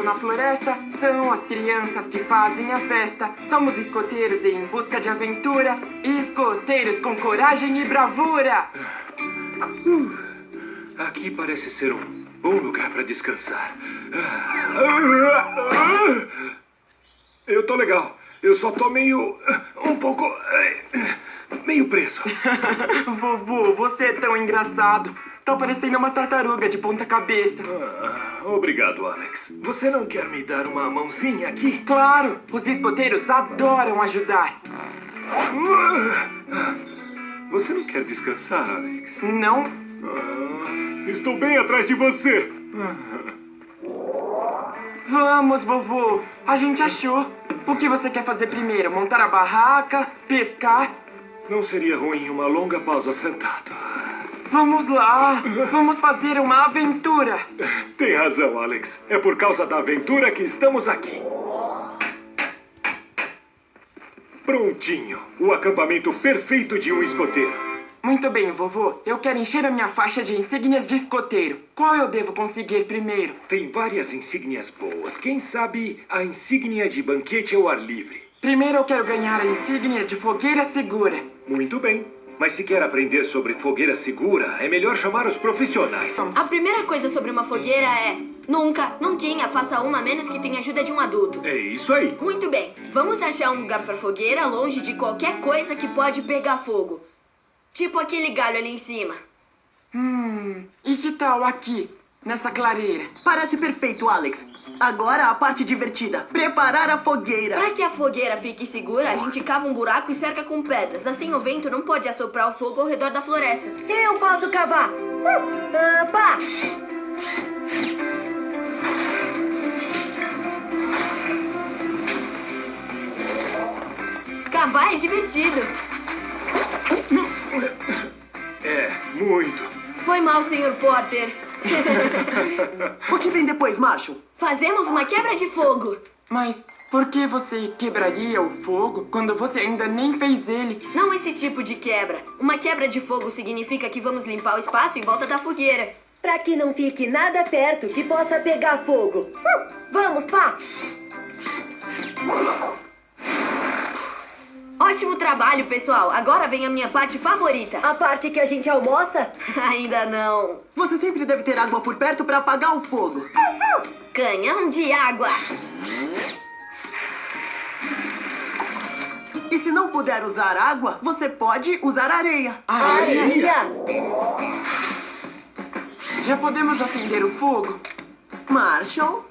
Na floresta são as crianças que fazem a festa. Somos escoteiros em busca de aventura. Escoteiros com coragem e bravura. Aqui parece ser um bom lugar para descansar. Eu tô legal. Eu só tô meio preso. Vovô, você é tão engraçado. Tá parecendo uma tartaruga de ponta cabeça. Obrigado, Alex. Você não quer me dar uma mãozinha aqui? Claro, os escoteiros adoram ajudar. Você não quer descansar, Alex? Não? Estou bem atrás de você. Vamos, vovô. A gente achou. O que você quer fazer primeiro? Montar a barraca? Pescar? Não seria ruim uma longa pausa sentado. Vamos lá. Vamos fazer uma aventura. Tem razão, Alex. É por causa da aventura que estamos aqui. Prontinho. O acampamento perfeito de um escoteiro. Muito bem, vovô. Eu quero encher a minha faixa de insígnias de escoteiro. Qual eu devo conseguir primeiro? Tem várias insígnias boas. Quem sabe a insígnia de banquete ao ar livre? Primeiro eu quero ganhar a insígnia de fogueira segura. Muito bem. Mas se quer aprender sobre fogueira segura, é melhor chamar os profissionais. A primeira coisa sobre uma fogueira é... nunca faça uma a menos que tenha ajuda de um adulto. É isso aí. Muito bem. Vamos achar um lugar pra fogueira longe de qualquer coisa que pode pegar fogo. Tipo aquele galho ali em cima. E que tal aqui, nessa clareira? Parece perfeito, Alex. Agora a parte divertida. Preparar a fogueira. Pra que a fogueira fique segura, a gente cava um buraco e cerca com pedras. Assim o vento não pode assoprar o fogo ao redor da floresta. Eu posso cavar. Pá! Cavar é divertido. É, muito. Foi mal, Sr. Potter. O que vem depois, Marshall? Fazemos uma quebra de fogo. Mas por que você quebraria o fogo quando você ainda nem fez ele? Não esse tipo de quebra. Uma quebra de fogo significa que vamos limpar o espaço em volta da fogueira. Pra que não fique nada perto que possa pegar fogo. Vamos, pá! Ótimo trabalho, pessoal. Agora vem a minha parte favorita. A parte que a gente almoça? Ainda não. Você sempre deve ter água por perto para apagar o fogo. Canhão de água. E se não puder usar água, você pode usar areia. Areia! Já podemos acender o fogo? Marshall?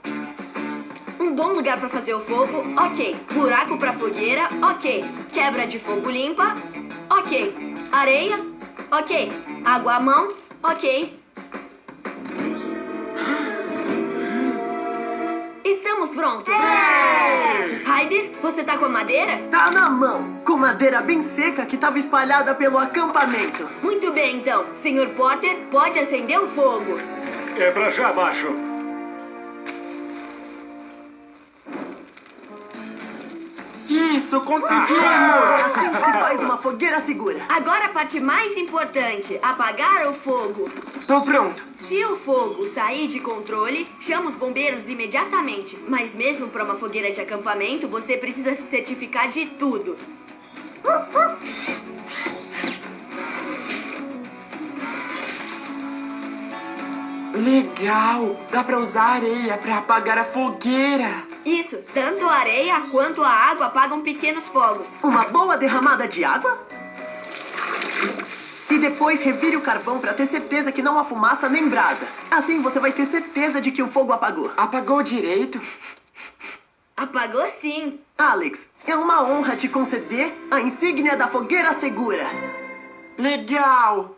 Um bom lugar pra fazer o fogo, ok. Buraco pra fogueira, ok. Quebra de fogo limpa, ok. Areia, ok. Água à mão, ok. Estamos prontos. Ryder, você tá com a madeira? Tá na mão, com madeira bem seca que estava espalhada pelo acampamento. Muito bem, então. Sr. Potter, pode acender o fogo. É pra já, macho. Isso, conseguimos! Assim se faz uma fogueira segura. Agora a parte mais importante, apagar o fogo. Tô pronto. Se o fogo sair de controle, chama os bombeiros imediatamente. Mas mesmo para uma fogueira de acampamento, você precisa se certificar de tudo. Legal! Dá pra usar areia pra apagar a fogueira. Isso, tanto a areia quanto a água apagam pequenos fogos. Uma boa derramada de água. E depois revire o carvão para ter certeza que não há fumaça nem brasa. Assim você vai ter certeza de que o fogo apagou. Apagou direito? Apagou sim. Alex, é uma honra te conceder a insígnia da fogueira segura. Legal!